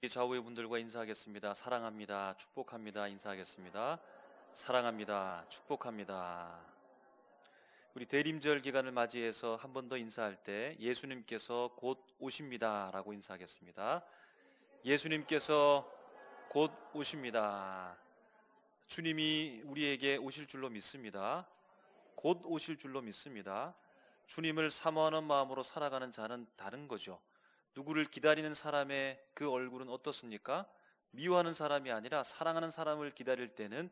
좌우의 분들과 인사하겠습니다. 사랑합니다. 축복합니다. 인사하겠습니다. 사랑합니다. 축복합니다. 우리 대림절 기간을 맞이해서 한 번 더 인사할 때 예수님께서 곧 오십니다 라고 인사하겠습니다. 예수님께서 곧 오십니다. 주님이 우리에게 오실 줄로 믿습니다. 곧 오실 줄로 믿습니다. 주님을 사모하는 마음으로 살아가는 자는 다른 거죠. 누구를 기다리는 사람의 그 얼굴은 어떻습니까? 미워하는 사람이 아니라 사랑하는 사람을 기다릴 때는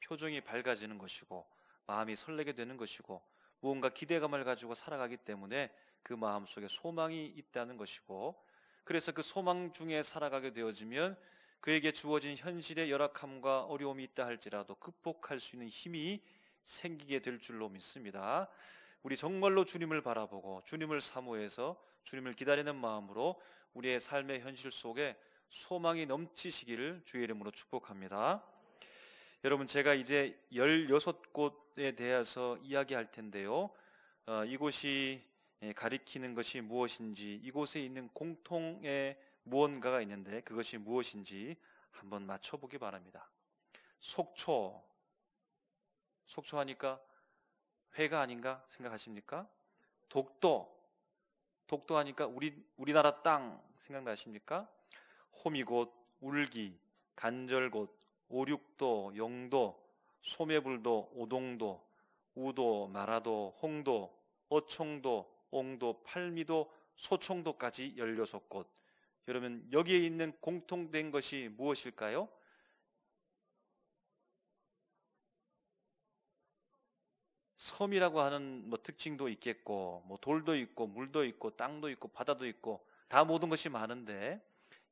표정이 밝아지는 것이고 마음이 설레게 되는 것이고 무언가 기대감을 가지고 살아가기 때문에 그 마음 속에 소망이 있다는 것이고, 그래서 그 소망 중에 살아가게 되어지면 그에게 주어진 현실의 열악함과 어려움이 있다 할지라도 극복할 수 있는 힘이 생기게 될 줄로 믿습니다. 우리 정말로 주님을 바라보고 주님을 사모해서 주님을 기다리는 마음으로 우리의 삶의 현실 속에 소망이 넘치시기를 주의 이름으로 축복합니다. 여러분, 제가 이제 16곳에 대해서 이야기할 텐데요. 이곳이 가리키는 것이 무엇인지, 이곳에 있는 공통의 무언가가 있는데 그것이 무엇인지 한번 맞춰보기 바랍니다. 속초, 속초하니까 회가 아닌가 생각하십니까? 독도, 독도하니까 우리나라 땅 생각나십니까? 호미곶, 울기, 간절곶, 오륙도, 영도, 소매불도, 오동도, 우도, 마라도, 홍도, 어촌도, 옹도, 팔미도, 소총도까지 16곳. 여러분, 여기에 있는 공통된 것이 무엇일까요? 섬이라고 하는 특징도 있겠고, 돌도 있고, 물도 있고, 땅도 있고, 바다도 있고, 다 모든 것이 많은데,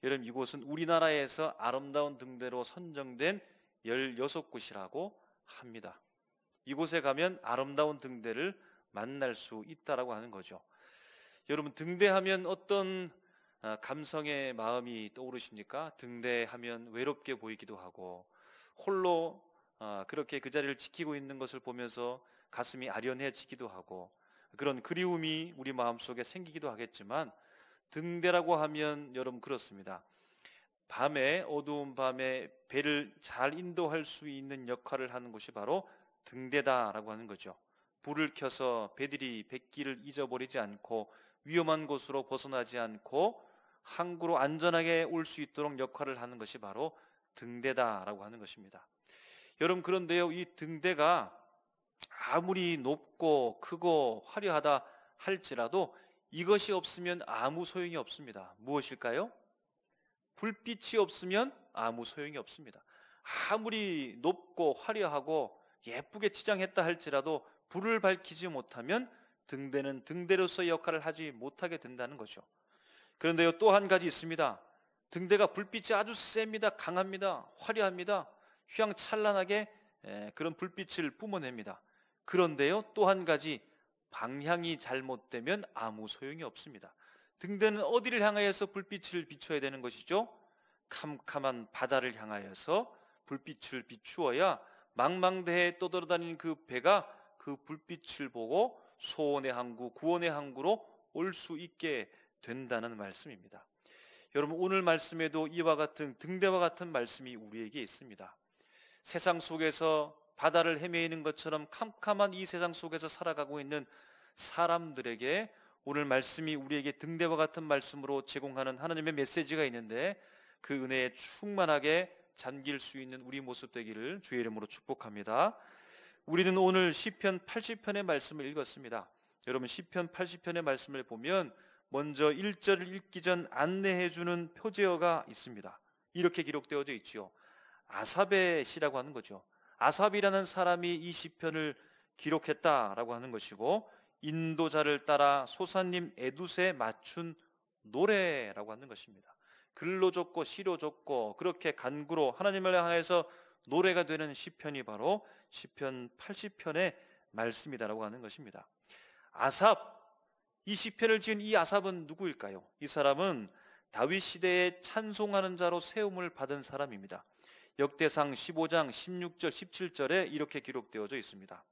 여러분, 이곳은 우리나라에서 아름다운 등대로 선정된 16곳이라고 합니다. 이곳에 가면 아름다운 등대를 만날 수 있다라고 하는 거죠. 여러분, 등대하면 어떤 감성의 마음이 떠오르십니까? 등대하면 외롭게 보이기도 하고, 홀로 그렇게 그 자리를 지키고 있는 것을 보면서 가슴이 아련해지기도 하고, 그런 그리움이 우리 마음속에 생기기도 하겠지만, 등대라고 하면 여러분 그렇습니다. 밤에, 어두운 밤에 배를 잘 인도할 수 있는 역할을 하는 곳이 바로 등대다라고 하는 거죠. 불을 켜서 배들이 뱃길을 잊어버리지 않고 위험한 곳으로 벗어나지 않고 항구로 안전하게 올 수 있도록 역할을 하는 것이 바로 등대다라고 하는 것입니다. 여러분, 그런데요, 이 등대가 아무리 높고 크고 화려하다 할지라도 이것이 없으면 아무 소용이 없습니다. 무엇일까요? 불빛이 없으면 아무 소용이 없습니다. 아무리 높고 화려하고 예쁘게 치장했다 할지라도 불을 밝히지 못하면 등대는 등대로서의 역할을 하지 못하게 된다는 거죠. 그런데요, 또 한 가지 있습니다. 등대가 불빛이 아주 셉니다. 강합니다. 화려합니다. 휘황찬란하게 그런 불빛을 뿜어냅니다. 그런데요, 또 한 가지, 방향이 잘못되면 아무 소용이 없습니다. 등대는 어디를 향하여서 불빛을 비춰야 되는 것이죠? 캄캄한 바다를 향하여서 불빛을 비추어야 망망대해에 떠돌아다니는 그 배가 그 불빛을 보고 소원의 항구, 구원의 항구로 올 수 있게 된다는 말씀입니다. 여러분, 오늘 말씀에도 이와 같은 등대와 같은 말씀이 우리에게 있습니다. 세상 속에서 바다를 헤매이는 것처럼 캄캄한 이 세상 속에서 살아가고 있는 사람들에게 오늘 말씀이 우리에게 등대와 같은 말씀으로 제공하는 하나님의 메시지가 있는데, 그 은혜에 충만하게 잠길 수 있는 우리 모습 되기를 주의 이름으로 축복합니다. 우리는 오늘 시편 80편의 말씀을 읽었습니다. 여러분, 시편 80편의 말씀을 보면 먼저 1절을 읽기 전 안내해 주는 표제어가 있습니다. 이렇게 기록되어져 있죠. 아삽의 시라고 하는 거죠. 아삽이라는 사람이 이 시편을 기록했다라고 하는 것이고, 인도자를 따라 소사님 에두스에 맞춘 노래라고 하는 것입니다. 글로 적고 시로 적고 그렇게 간구로 하나님을 향해서 노래가 되는 시편이 바로 시편 80편의 말씀이다라고 하는 것입니다. 아삽, 이 시편을 지은 이 아삽은 누구일까요? 이 사람은 다윗 시대에 찬송하는 자로 세움을 받은 사람입니다. 역대상 15장 16절 17절에 이렇게 기록되어져 있습니다.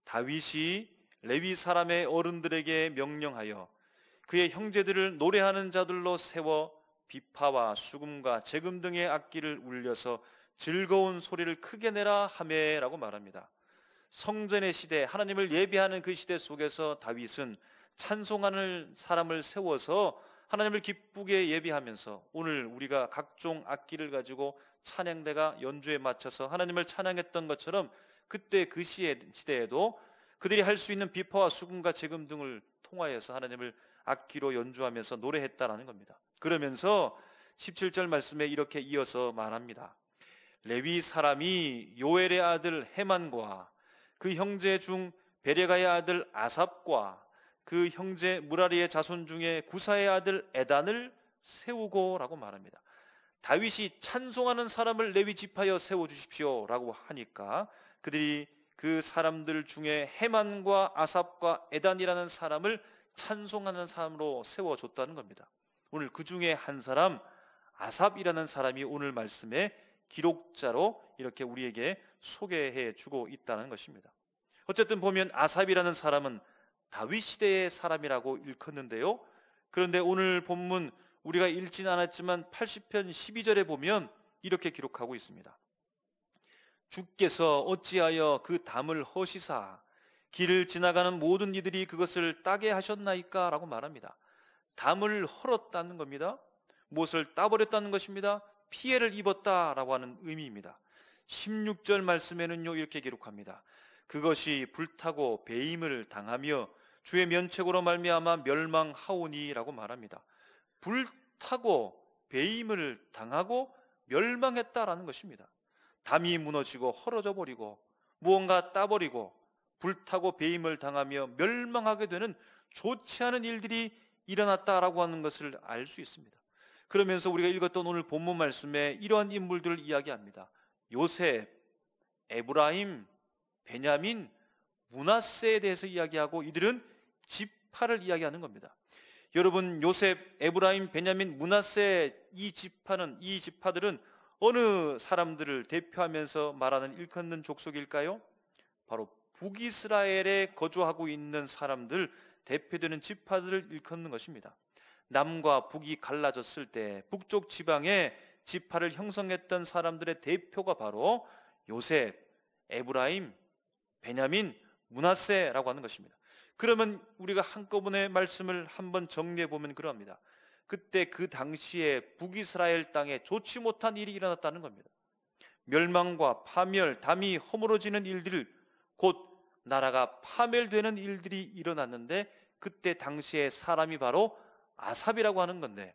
다윗이 레위 사람의 어른들에게 명령하여 그의 형제들을 노래하는 자들로 세워 비파와 수금과 재금 등의 악기를 울려서 즐거운 소리를 크게 내라 하매라고 말합니다. 성전의 시대, 하나님을 예배하는 그 시대 속에서 다윗은 찬송하는 사람을 세워서 하나님을 기쁘게 예배하면서 오늘 우리가 각종 악기를 가지고 찬양대가 연주에 맞춰서 하나님을 찬양했던 것처럼 그때 그 시대에도 그들이 할 수 있는 비파와 수금과 재금 등을 통하여서 하나님을 악기로 연주하면서 노래했다라는 겁니다. 그러면서 17절 말씀에 이렇게 이어서 말합니다. 레위 사람이 요엘의 아들 헤만과 그 형제 중 베레가의 아들 아삽과 그 형제 무라리의 자손 중에 구사의 아들 에단을 세우고 라고 말합니다. 다윗이 찬송하는 사람을 레위 지파여 세워주십시오 라고 하니까 그들이 그 사람들 중에 헤만과 아삽과 에단이라는 사람을 찬송하는 사람으로 세워줬다는 겁니다. 오늘 그 중에 한 사람 아삽이라는 사람이 오늘 말씀의 기록자로 이렇게 우리에게 소개해 주고 있다는 것입니다. 어쨌든 보면 아삽이라는 사람은 다윗 시대의 사람이라고 일컫는데요. 그런데 오늘 본문 우리가 읽지는 않았지만 80편 12절에 보면 이렇게 기록하고 있습니다. 주께서 어찌하여 그 담을 허시사 길을 지나가는 모든 이들이 그것을 따게 하셨나이까 라고 말합니다. 담을 헐었다는 겁니다. 무엇을 따버렸다는 것입니다. 피해를 입었다라고 하는 의미입니다. 16절 말씀에는요 이렇게 기록합니다. 그것이 불타고 배임을 당하며 주의 면책으로 말미암아 멸망하오니라고 말합니다. 불타고 배임을 당하고 멸망했다라는 것입니다. 담이 무너지고 헐어져 버리고 무언가 따버리고 불타고 배임을 당하며 멸망하게 되는 좋지 않은 일들이 일어났다라고 하는 것을 알 수 있습니다. 그러면서 우리가 읽었던 오늘 본문 말씀에 이러한 인물들을 이야기합니다. 요셉, 에브라임, 베냐민, 므낫세에 대해서 이야기하고 이들은 지파를 이야기하는 겁니다. 여러분, 요셉, 에브라임, 베냐민, 므낫세 이 지파들은 어느 사람들을 대표하면서 말하는 일컫는 족속일까요? 바로 북이스라엘에 거주하고 있는 사람들, 대표되는 지파들을 일컫는 것입니다. 남과 북이 갈라졌을 때 북쪽 지방에 지파를 형성했던 사람들의 대표가 바로 요셉, 에브라임, 베냐민, 므낫세라고 하는 것입니다. 그러면 우리가 한꺼번에 말씀을 한번 정리해 보면 그럽니다. 그때 그 당시에 북이스라엘 땅에 좋지 못한 일이 일어났다는 겁니다. 멸망과 파멸, 담이 허물어지는 일들, 곧 나라가 파멸되는 일들이 일어났는데 그때 당시에 사람이 바로 아삽이라고 하는 건데,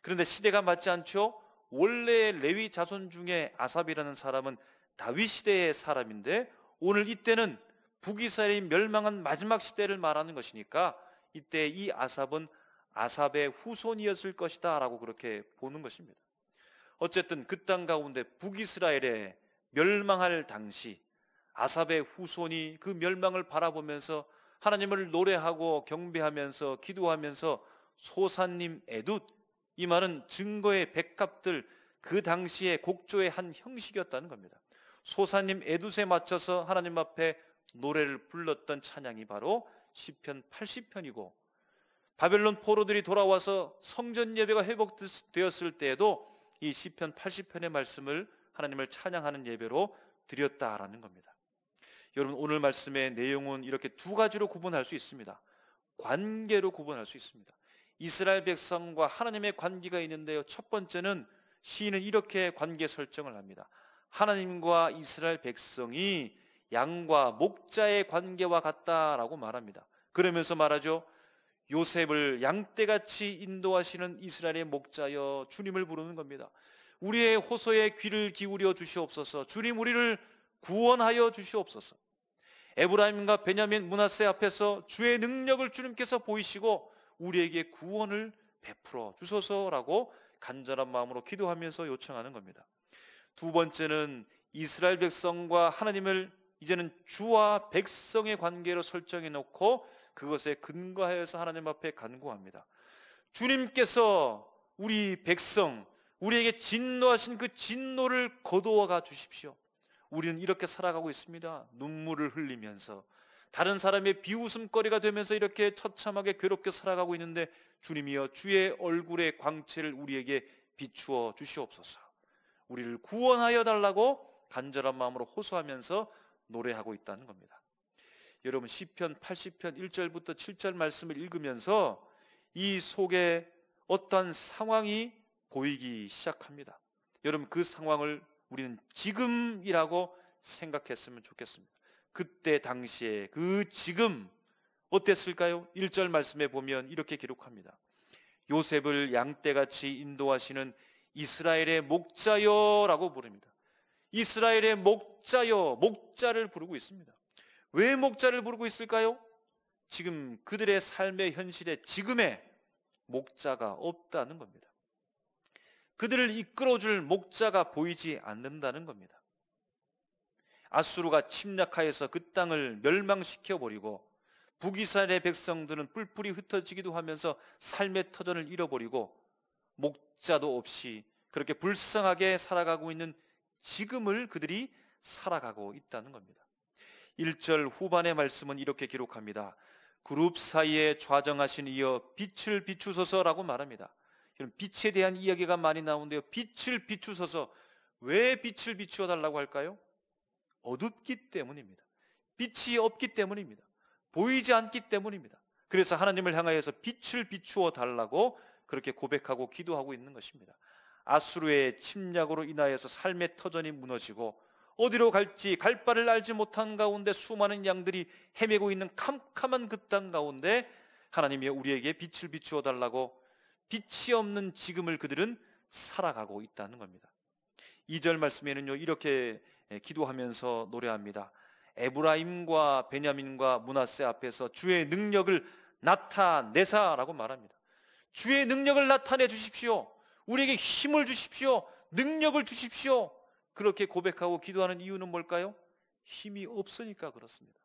그런데 시대가 맞지 않죠? 원래 레위 자손 중에 아삽이라는 사람은 다윗 시대의 사람인데 오늘 이때는 북이스라엘이 멸망한 마지막 시대를 말하는 것이니까 이때 이 아삽은 아삽의 후손이었을 것이다 라고 그렇게 보는 것입니다. 어쨌든 그 땅 가운데 북이스라엘에 멸망할 당시 아삽의 후손이 그 멸망을 바라보면서 하나님을 노래하고 경배하면서 기도하면서 소사님 에둣, 이 말은 증거의 백합들, 그 당시에 곡조의 한 형식이었다는 겁니다. 소사님 에둣에 맞춰서 하나님 앞에 노래를 불렀던 찬양이 바로 시편 80편이고 바벨론 포로들이 돌아와서 성전 예배가 회복되었을 때에도 이 시편 80편의 말씀을 하나님을 찬양하는 예배로 드렸다라는 겁니다. 여러분, 오늘 말씀의 내용은 이렇게 두 가지로 구분할 수 있습니다. 관계로 구분할 수 있습니다. 이스라엘 백성과 하나님의 관계가 있는데요, 첫 번째는 시인은 이렇게 관계 설정을 합니다. 하나님과 이스라엘 백성이 양과 목자의 관계와 같다라고 말합니다. 그러면서 말하죠. 요셉을 양떼같이 인도하시는 이스라엘의 목자여, 주님을 부르는 겁니다. 우리의 호소에 귀를 기울여 주시옵소서. 주님, 우리를 구원하여 주시옵소서. 에브라임과 베냐민, 므낫세 앞에서 주의 능력을 주님께서 보이시고 우리에게 구원을 베풀어 주소서라고 간절한 마음으로 기도하면서 요청하는 겁니다. 두 번째는 이스라엘 백성과 하나님을 이제는 주와 백성의 관계로 설정해 놓고 그것에 근거하여서 하나님 앞에 간구합니다. 주님께서 우리 백성, 우리에게 진노하신 그 진노를 거두어가 주십시오. 우리는 이렇게 살아가고 있습니다. 눈물을 흘리면서 다른 사람의 비웃음거리가 되면서 이렇게 처참하게 괴롭게 살아가고 있는데, 주님이여 주의 얼굴의 광채를 우리에게 비추어 주시옵소서. 우리를 구원하여 달라고 간절한 마음으로 호소하면서 노래하고 있다는 겁니다. 여러분, 시편 80편 1절부터 7절 말씀을 읽으면서 이 속에 어떠한 상황이 보이기 시작합니다. 여러분, 그 상황을 우리는 지금이라고 생각했으면 좋겠습니다. 그때 당시에 그 지금 어땠을까요? 1절 말씀에 보면 이렇게 기록합니다. 요셉을 양떼같이 인도하시는 이스라엘의 목자여 라고 부릅니다. 이스라엘의 목자여, 목자를 부르고 있습니다. 왜 목자를 부르고 있을까요? 지금 그들의 삶의 현실에 지금의 목자가 없다는 겁니다. 그들을 이끌어줄 목자가 보이지 않는다는 겁니다. 아수르가 침략하여서 그 땅을 멸망시켜버리고 북이스라엘의 백성들은 뿔뿔이 흩어지기도 하면서 삶의 터전을 잃어버리고 목자도 없이 그렇게 불쌍하게 살아가고 있는 지금을 그들이 살아가고 있다는 겁니다. 1절 후반의 말씀은 이렇게 기록합니다. 그룹 사이에 좌정하신 이여 빛을 비추소서라고 말합니다. 빛에 대한 이야기가 많이 나오는데요, 빛을 비추소서. 왜 빛을 비추어 달라고 할까요? 어둡기 때문입니다. 빛이 없기 때문입니다. 보이지 않기 때문입니다. 그래서 하나님을 향하여서 빛을 비추어 달라고 그렇게 고백하고 기도하고 있는 것입니다. 아수르의 침략으로 인하여서 삶의 터전이 무너지고 어디로 갈지 갈 바를 알지 못한 가운데 수많은 양들이 헤매고 있는 캄캄한 그 땅 가운데 하나님이 우리에게 빛을 비추어 달라고 빛이 없는 지금을 그들은 살아가고 있다는 겁니다. 2절 말씀에는요, 이렇게 기도하면서 노래합니다. 에브라임과 베냐민과 므낫세 앞에서 주의 능력을 나타내사라고 말합니다. 주의 능력을 나타내 주십시오. 우리에게 힘을 주십시오. 능력을 주십시오. 그렇게 고백하고 기도하는 이유는 뭘까요? 힘이 없으니까 그렇습니다.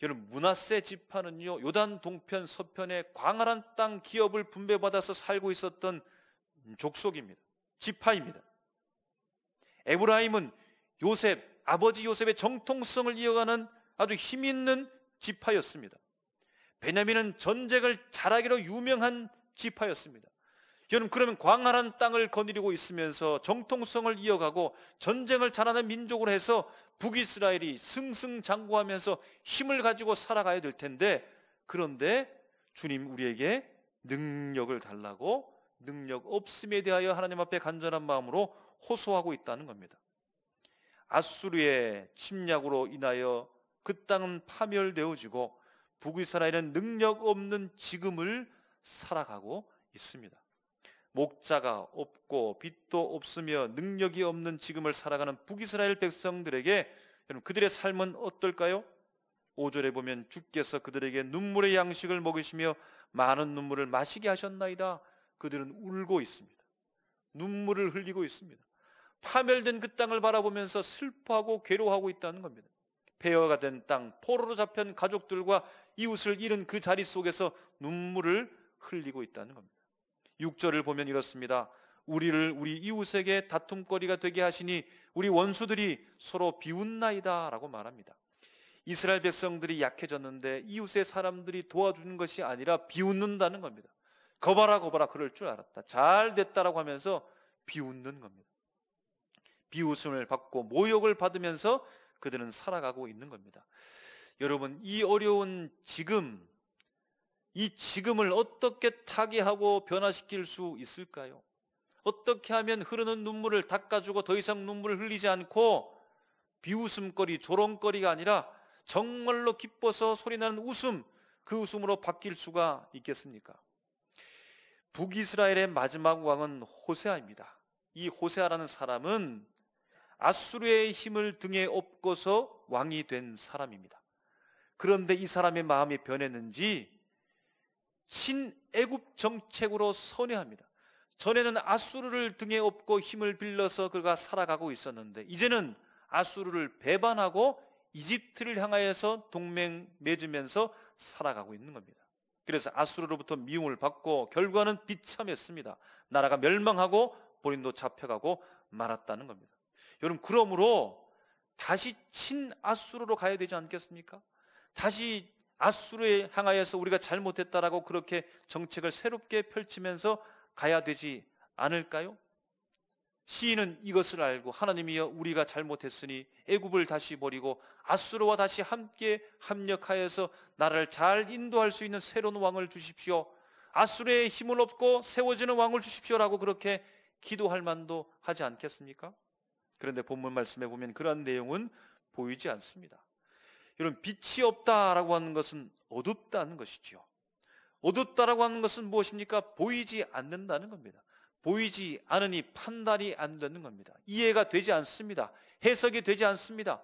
여러분, 므낫세 지파는요, 요단 동편 서편의 광활한 땅 기업을 분배받아서 살고 있었던 족속입니다. 지파입니다. 에브라임은 요셉, 아버지 요셉의 정통성을 이어가는 아주 힘있는 지파였습니다. 베냐민은 전쟁을 잘하기로 유명한 지파였습니다. 여러분, 그러면 광활한 땅을 거느리고 있으면서 정통성을 이어가고 전쟁을 잘하는 민족으로 해서 북이스라엘이 승승장구하면서 힘을 가지고 살아가야 될 텐데, 그런데 주님 우리에게 능력을 달라고 능력 없음에 대하여 하나님 앞에 간절한 마음으로 호소하고 있다는 겁니다. 아수르의 침략으로 인하여 그 땅은 파멸되어지고 북이스라엘은 능력 없는 지금을 살아가고 있습니다. 목자가 없고 빛도 없으며 능력이 없는 지금을 살아가는 북이스라엘 백성들에게 여러분, 그들의 삶은 어떨까요? 5절에 보면 주께서 그들에게 눈물의 양식을 먹이시며 많은 눈물을 마시게 하셨나이다. 그들은 울고 있습니다. 눈물을 흘리고 있습니다. 파멸된 그 땅을 바라보면서 슬퍼하고 괴로워하고 있다는 겁니다. 폐허가 된 땅, 포로로 잡힌 가족들과 이웃을 잃은 그 자리 속에서 눈물을 흘리고 있다는 겁니다. 6절을 보면 이렇습니다. 우리를 우리 이웃에게 다툼거리가 되게 하시니 우리 원수들이 서로 비웃나이다 라고 말합니다. 이스라엘 백성들이 약해졌는데 이웃의 사람들이 도와주는 것이 아니라 비웃는다는 겁니다. 거봐라 거봐라, 그럴 줄 알았다, 잘 됐다라고 하면서 비웃는 겁니다. 비웃음을 받고 모욕을 받으면서 그들은 살아가고 있는 겁니다. 여러분, 이 어려운 지금, 이 지금을 어떻게 타개하고 변화시킬 수 있을까요? 어떻게 하면 흐르는 눈물을 닦아주고 더 이상 눈물을 흘리지 않고 비웃음거리, 조롱거리가 아니라 정말로 기뻐서 소리나는 웃음, 그 웃음으로 바뀔 수가 있겠습니까? 북이스라엘의 마지막 왕은 호세아입니다. 이 호세아라는 사람은 아수르의 힘을 등에 업고서 왕이 된 사람입니다. 그런데 이 사람의 마음이 변했는지 친애굽 정책으로 선회합니다. 전에는 아수르를 등에 업고 힘을 빌려서 그가 살아가고 있었는데 이제는 아수르를 배반하고 이집트를 향하여서 동맹 맺으면서 살아가고 있는 겁니다. 그래서 아수르로부터 미움을 받고 결과는 비참했습니다. 나라가 멸망하고 본인도 잡혀가고 말았다는 겁니다. 여러분, 그러므로 다시 친아수르로 가야 되지 않겠습니까? 다시 앗수르에 향하여서 우리가 잘못했다라고 그렇게 정책을 새롭게 펼치면서 가야 되지 않을까요? 시인은 이것을 알고 하나님이여 우리가 잘못했으니 애굽을 다시 버리고 앗수르와 다시 함께 합력하여서 나라를 잘 인도할 수 있는 새로운 왕을 주십시오. 앗수르의 힘을 얻고 세워지는 왕을 주십시오라고 그렇게 기도할 만도 하지 않겠습니까? 그런데 본문 말씀에 보면 그러한 내용은 보이지 않습니다. 여러분, 빛이 없다라고 하는 것은 어둡다는 것이죠. 어둡다라고 하는 것은 무엇입니까? 보이지 않는다는 겁니다. 보이지 않으니 판단이 안 되는 겁니다. 이해가 되지 않습니다. 해석이 되지 않습니다.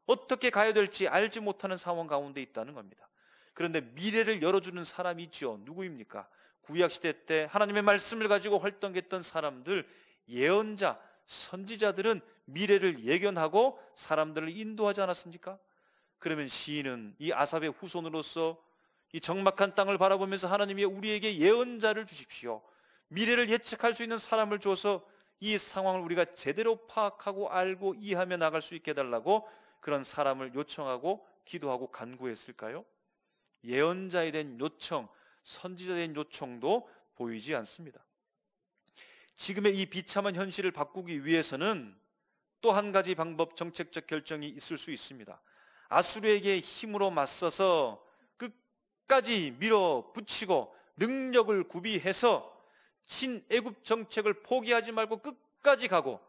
어떻게 가야 될지 알지 못하는 상황 가운데 있다는 겁니다. 그런데 미래를 열어주는 사람이 있죠. 누구입니까? 구약시대 때 하나님의 말씀을 가지고 활동했던 사람들, 예언자, 선지자들은 미래를 예견하고 사람들을 인도하지 않았습니까? 그러면 시인은 이 아삽의 후손으로서 이 적막한 땅을 바라보면서 하나님이 우리에게 예언자를 주십시오. 미래를 예측할 수 있는 사람을 줘서 이 상황을 우리가 제대로 파악하고 알고 이해하며 나갈 수 있게 해달라고 그런 사람을 요청하고 기도하고 간구했을까요? 예언자에 대한 요청, 선지자에 대한 요청도 보이지 않습니다. 지금의 이 비참한 현실을 바꾸기 위해서는 또 한 가지 방법, 정책적 결정이 있을 수 있습니다. 아수르에게 힘으로 맞서서 끝까지 밀어붙이고 능력을 구비해서 친애굽 정책을 포기하지 말고 끝까지 가고,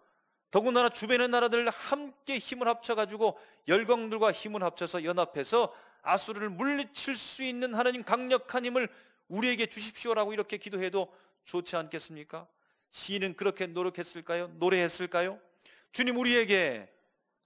더군다나 주변의 나라들 함께 힘을 합쳐가지고 열강들과 힘을 합쳐서 연합해서 아수르를 물리칠 수 있는 하나님 강력한 힘을 우리에게 주십시오라고 이렇게 기도해도 좋지 않겠습니까? 시인은 그렇게 노력했을까요? 노래했을까요? 주님, 우리에게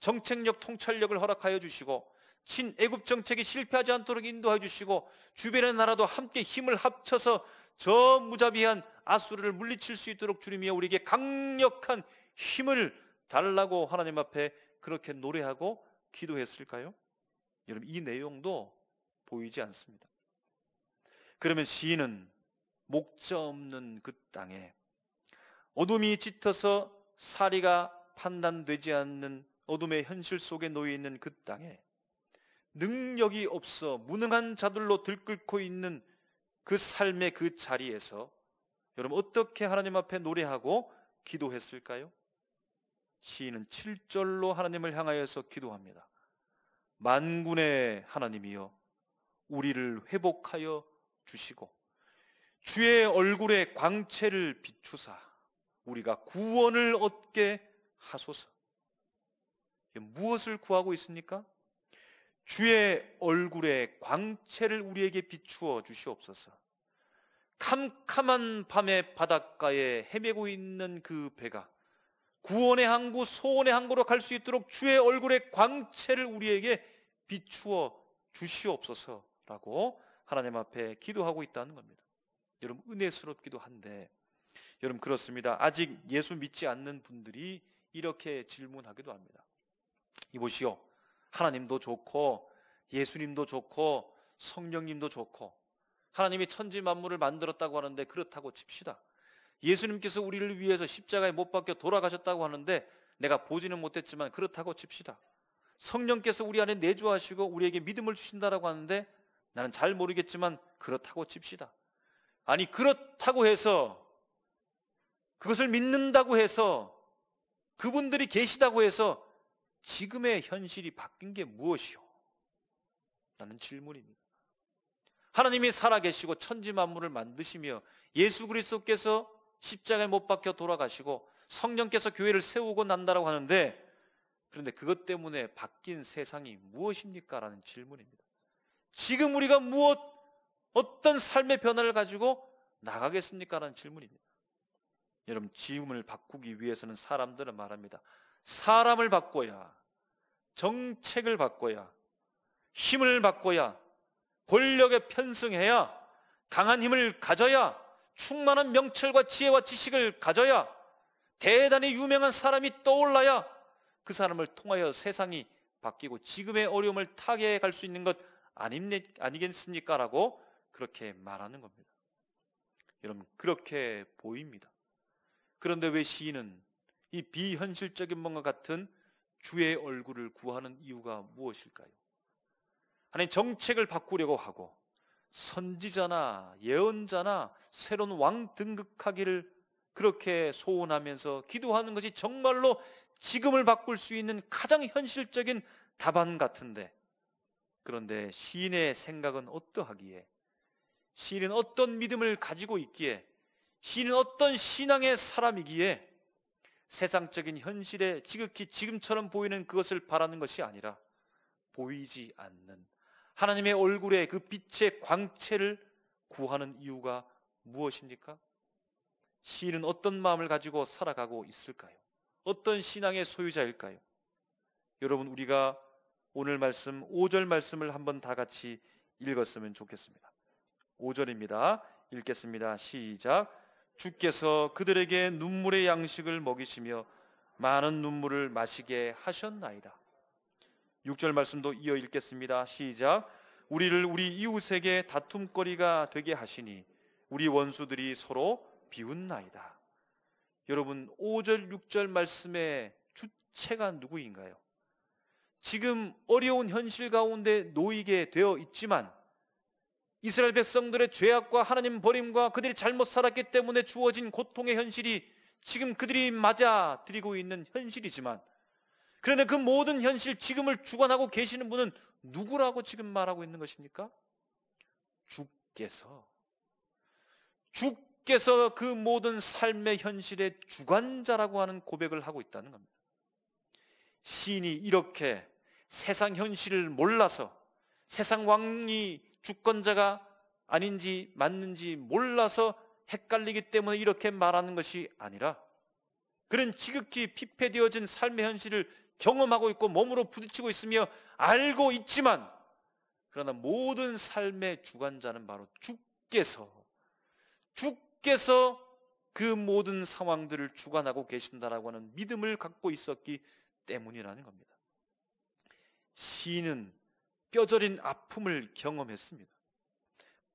정책력, 통찰력을 허락하여 주시고 친애굽 정책이 실패하지 않도록 인도해 주시고 주변의 나라도 함께 힘을 합쳐서 저 무자비한 아수르를 물리칠 수 있도록 주님이여 우리에게 강력한 힘을 달라고 하나님 앞에 그렇게 노래하고 기도했을까요? 여러분, 이 내용도 보이지 않습니다. 그러면 시인은 목자 없는 그 땅에, 어둠이 짙어서 사리가 판단되지 않는 어둠의 현실 속에 놓여 있는 그 땅에 능력이 없어 무능한 자들로 들끓고 있는 그 삶의 그 자리에서 여러분 어떻게 하나님 앞에 노래하고 기도했을까요? 시인은 7절로 하나님을 향하여서 기도합니다. 만군의 하나님이여 우리를 회복하여 주시고 주의 얼굴에 광채를 비추사 우리가 구원을 얻게 하소서. 무엇을 구하고 있습니까? 주의 얼굴에 광채를 우리에게 비추어 주시옵소서. 캄캄한 밤의 바닷가에 헤매고 있는 그 배가 구원의 항구, 소원의 항구로 갈 수 있도록 주의 얼굴에 광채를 우리에게 비추어 주시옵소서라고 하나님 앞에 기도하고 있다는 겁니다. 여러분, 은혜스럽기도 한데, 여러분, 그렇습니다. 아직 예수 믿지 않는 분들이 이렇게 질문하기도 합니다. 이보시오, 하나님도 좋고 예수님도 좋고 성령님도 좋고 하나님이 천지 만물을 만들었다고 하는데 그렇다고 칩시다. 예수님께서 우리를 위해서 십자가에 못 박혀 돌아가셨다고 하는데 내가 보지는 못했지만 그렇다고 칩시다. 성령께서 우리 안에 내주하시고 우리에게 믿음을 주신다라고 하는데 나는 잘 모르겠지만 그렇다고 칩시다. 아니, 그렇다고 해서, 그것을 믿는다고 해서, 그분들이 계시다고 해서 지금의 현실이 바뀐 게 무엇이오? 라는 질문입니다. 하나님이 살아계시고 천지 만물을 만드시며 예수 그리스도께서 십자가에 못 박혀 돌아가시고 성령께서 교회를 세우고 난다라고 하는데, 그런데 그것 때문에 바뀐 세상이 무엇입니까? 라는 질문입니다. 지금 우리가 어떤 삶의 변화를 가지고 나가겠습니까? 라는 질문입니다. 여러분, 지금을 바꾸기 위해서는 사람들은 말합니다. 사람을 바꿔야, 정책을 바꿔야, 힘을 바꿔야, 권력에 편승해야, 강한 힘을 가져야, 충만한 명철과 지혜와 지식을 가져야, 대단히 유명한 사람이 떠올라야 그 사람을 통하여 세상이 바뀌고 지금의 어려움을 타개할 수 있는 것 아니겠습니까? 라고 그렇게 말하는 겁니다. 여러분, 그렇게 보입니다. 그런데 왜 시인은 이 비현실적인 뭔가 같은 주의 얼굴을 구하는 이유가 무엇일까요? 하나님 정책을 바꾸려고 하고 선지자나 예언자나 새로운 왕 등극하기를 그렇게 소원하면서 기도하는 것이 정말로 지금을 바꿀 수 있는 가장 현실적인 답안 같은데, 그런데 시인의 생각은 어떠하기에, 시인은 어떤 믿음을 가지고 있기에, 시인은 어떤 신앙의 사람이기에 세상적인 현실에 지극히 지금처럼 보이는 그것을 바라는 것이 아니라 보이지 않는 하나님의 얼굴의 그 빛의 광채를 구하는 이유가 무엇입니까? 시인은 어떤 마음을 가지고 살아가고 있을까요? 어떤 신앙의 소유자일까요? 여러분, 우리가 오늘 말씀 5절 말씀을 한번 다 같이 읽었으면 좋겠습니다. 5절입니다. 읽겠습니다. 시작. 주께서 그들에게 눈물의 양식을 먹이시며 많은 눈물을 마시게 하셨나이다. 6절 말씀도 이어 읽겠습니다. 시작. 우리를 우리 이웃에게 다툼거리가 되게 하시니 우리 원수들이 서로 비웃나이다. 여러분, 5절 6절 말씀의 주체가 누구인가요? 지금 어려운 현실 가운데 놓이게 되어 있지만 이스라엘 백성들의 죄악과 하나님 버림과 그들이 잘못 살았기 때문에 주어진 고통의 현실이 지금 그들이 맞아들이고 있는 현실이지만, 그런데 그 모든 현실, 지금을 주관하고 계시는 분은 누구라고 지금 말하고 있는 것입니까? 주께서 그 모든 삶의 현실의 주관자라고 하는 고백을 하고 있다는 겁니다. 시인이 이렇게 세상 현실을 몰라서, 세상 왕이 주권자가 아닌지 맞는지 몰라서 헷갈리기 때문에 이렇게 말하는 것이 아니라, 그는 지극히 피폐되어진 삶의 현실을 경험하고 있고 몸으로 부딪히고 있으며 알고 있지만, 그러나 모든 삶의 주관자는 바로 주께서 그 모든 상황들을 주관하고 계신다라고 하는 믿음을 갖고 있었기 때문이라는 겁니다. 시인은 뼈저린 아픔을 경험했습니다.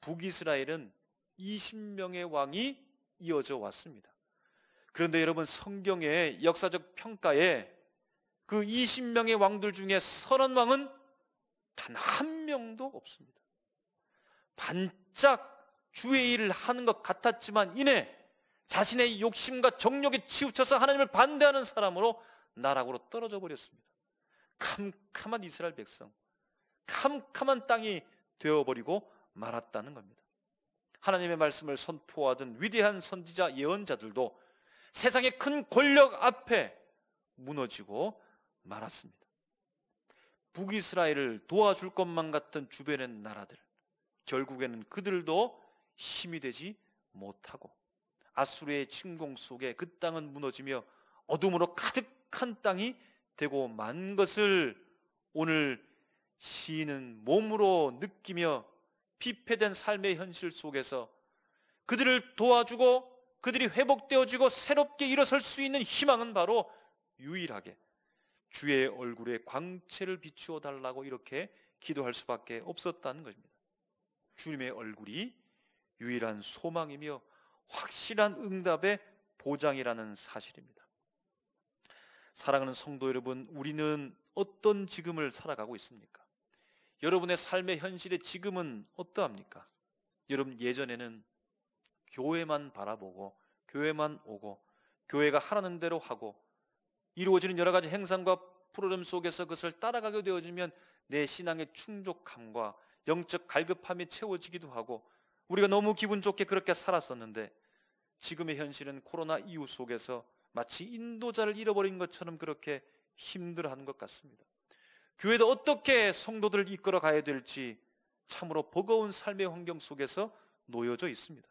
북이스라엘은 20명의 왕이 이어져 왔습니다. 그런데 여러분, 성경의 역사적 평가에 그 20명의 왕들 중에 선한 왕은 단 한 명도 없습니다. 반짝 주의 일을 하는 것 같았지만 이내 자신의 욕심과 정욕에 치우쳐서 하나님을 반대하는 사람으로 나락으로 떨어져 버렸습니다. 캄캄한 이스라엘 백성, 캄캄한 땅이 되어버리고 말았다는 겁니다. 하나님의 말씀을 선포하던 위대한 선지자 예언자들도 세상의 큰 권력 앞에 무너지고 말았습니다. 북이스라엘을 도와줄 것만 같던 주변의 나라들, 결국에는 그들도 힘이 되지 못하고 아수르의 침공 속에 그 땅은 무너지며 어둠으로 가득한 땅이 되고 만 것을 오늘 시인은 몸으로 느끼며 피폐된 삶의 현실 속에서 그들을 도와주고 그들이 회복되어지고 새롭게 일어설 수 있는 희망은 바로 유일하게 주의 얼굴에 광채를 비추어 달라고 이렇게 기도할 수밖에 없었다는 것입니다. 주님의 얼굴이 유일한 소망이며 확실한 응답의 보장이라는 사실입니다. 사랑하는 성도 여러분, 우리는 어떤 지금을 살아가고 있습니까? 여러분의 삶의 현실의 지금은 어떠합니까? 여러분, 예전에는 교회만 바라보고 교회만 오고 교회가 하라는 대로 하고 이루어지는 여러 가지 행상과 프로그램 속에서 그것을 따라가게 되어지면 내 신앙의 충족함과 영적 갈급함이 채워지기도 하고 우리가 너무 기분 좋게 그렇게 살았었는데, 지금의 현실은 코로나 이후 속에서 마치 인도자를 잃어버린 것처럼 그렇게 힘들어하는 것 같습니다. 교회도 어떻게 성도들을 이끌어 가야 될지 참으로 버거운 삶의 환경 속에서 놓여져 있습니다.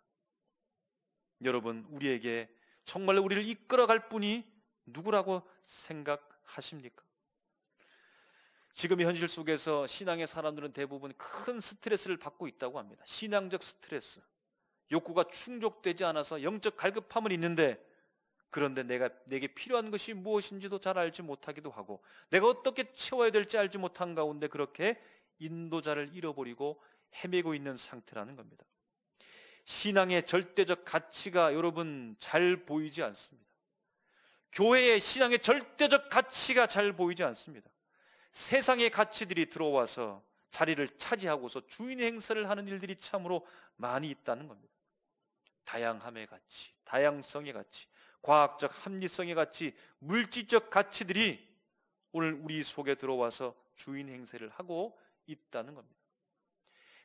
여러분, 우리에게 정말로 우리를 이끌어갈 분이 누구라고 생각하십니까? 지금의 현실 속에서 신앙의 사람들은 대부분 큰 스트레스를 받고 있다고 합니다. 신앙적 스트레스, 욕구가 충족되지 않아서 영적 갈급함은 있는데, 그런데 내게 필요한 것이 무엇인지도 잘 알지 못하기도 하고 내가 어떻게 채워야 될지 알지 못한 가운데 그렇게 인도자를 잃어버리고 헤매고 있는 상태라는 겁니다. 신앙의 절대적 가치가 여러분 잘 보이지 않습니다. 교회의 신앙의 절대적 가치가 잘 보이지 않습니다. 세상의 가치들이 들어와서 자리를 차지하고서 주인 행세를 하는 일들이 참으로 많이 있다는 겁니다. 다양함의 가치, 다양성의 가치, 과학적 합리성의 가치, 물질적 가치들이 오늘 우리 속에 들어와서 주인 행세를 하고 있다는 겁니다.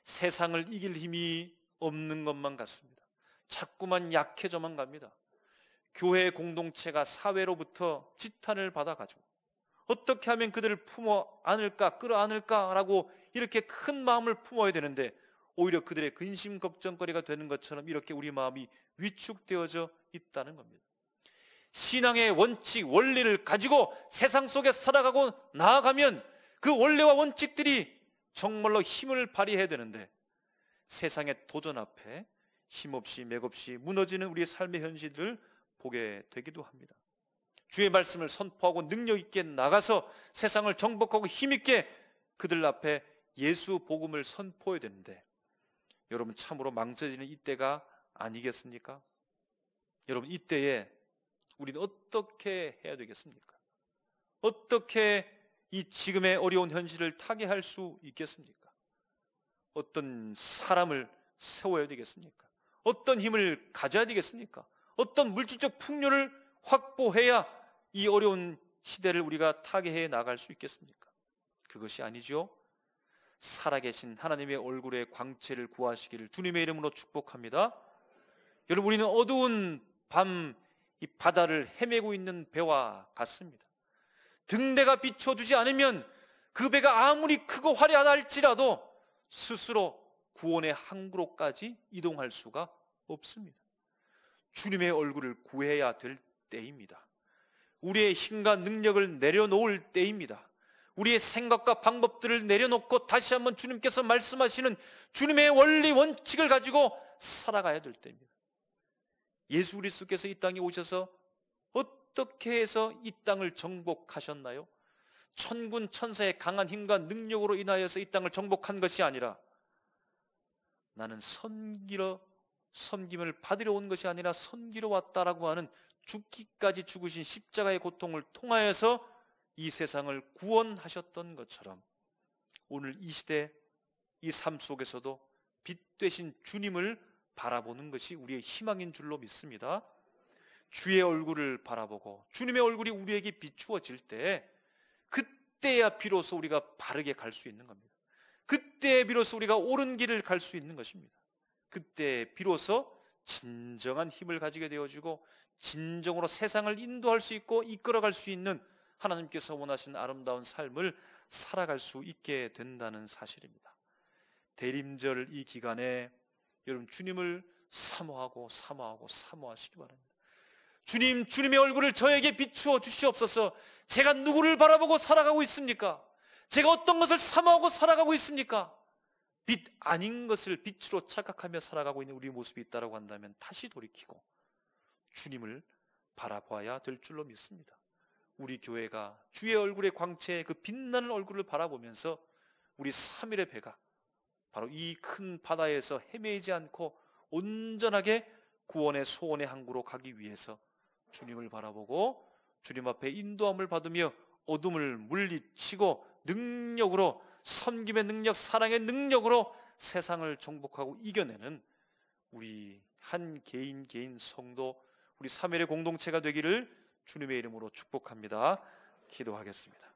세상을 이길 힘이 없는 것만 같습니다. 자꾸만 약해져만 갑니다. 교회 공동체가 사회로부터 지탄을 받아가지고 어떻게 하면 그들을 품어 안을까, 끌어안을까라고 이렇게 큰 마음을 품어야 되는데 오히려 그들의 근심 걱정거리가 되는 것처럼 이렇게 우리 마음이 위축되어져 있다는 겁니다. 신앙의 원칙, 원리를 가지고 세상 속에 살아가고 나아가면 그 원리와 원칙들이 정말로 힘을 발휘해야 되는데 세상의 도전 앞에 힘없이 맥없이 무너지는 우리의 삶의 현실을 보게 되기도 합니다. 주의 말씀을 선포하고 능력 있게 나가서 세상을 정복하고 힘있게 그들 앞에 예수 복음을 선포해야 되는데 여러분 참으로 망설여지는 이때가 아니겠습니까? 여러분 이때에 우리는 어떻게 해야 되겠습니까? 어떻게 이 지금의 어려운 현실을 타개할 수 있겠습니까? 어떤 사람을 세워야 되겠습니까? 어떤 힘을 가져야 되겠습니까? 어떤 물질적 풍요를 확보해야 이 어려운 시대를 우리가 타개해 나갈 수 있겠습니까? 그것이 아니죠. 살아계신 하나님의 얼굴의 광채를 구하시기를 주님의 이름으로 축복합니다. 여러분 우리는 어두운 밤 이 바다를 헤매고 있는 배와 같습니다. 등대가 비춰주지 않으면 그 배가 아무리 크고 화려할지라도 스스로 구원의 항구로까지 이동할 수가 없습니다. 주님의 얼굴을 구해야 될 때입니다. 우리의 힘과 능력을 내려놓을 때입니다. 우리의 생각과 방법들을 내려놓고 다시 한번 주님께서 말씀하시는 주님의 원리 원칙을 가지고 살아가야 될 때입니다. 예수 그리스도께서 이 땅에 오셔서 어떻게 해서 이 땅을 정복하셨나요? 천군 천사의 강한 힘과 능력으로 인하여서 이 땅을 정복한 것이 아니라 나는 섬김을 받으러 온 것이 아니라 섬기러 왔다라고 하는 죽기까지 죽으신 십자가의 고통을 통하여서 이 세상을 구원하셨던 것처럼 오늘 이 시대 이 삶 속에서도 빛 되신 주님을 바라보는 것이 우리의 희망인 줄로 믿습니다. 주의 얼굴을 바라보고 주님의 얼굴이 우리에게 비추어질 때 그때야 비로소 우리가 바르게 갈 수 있는 겁니다. 그때 비로소 우리가 옳은 길을 갈 수 있는 것입니다. 그때 비로소 진정한 힘을 가지게 되어지고 진정으로 세상을 인도할 수 있고 이끌어갈 수 있는 하나님께서 원하시는 아름다운 삶을 살아갈 수 있게 된다는 사실입니다. 대림절 이 기간에 여러분 주님을 사모하시기 바랍니다. 주님, 주님의 얼굴을 저에게 비추어 주시옵소서. 제가 누구를 바라보고 살아가고 있습니까? 제가 어떤 것을 사모하고 살아가고 있습니까? 빛 아닌 것을 빛으로 착각하며 살아가고 있는 우리의 모습이 있다고 한다면 다시 돌이키고 주님을 바라봐야 될 줄로 믿습니다. 우리 교회가 주의 얼굴의 광채, 그 빛나는 얼굴을 바라보면서 우리 3일의 배가 바로 이 큰 바다에서 헤매지 않고 온전하게 구원의 소원의 항구로 가기 위해서 주님을 바라보고 주님 앞에 인도함을 받으며 어둠을 물리치고 능력으로 섬김의 능력, 사랑의 능력으로 세상을 정복하고 이겨내는 우리 한 개인 성도, 우리 3일의 공동체가 되기를 주님의 이름으로 축복합니다. 기도하겠습니다.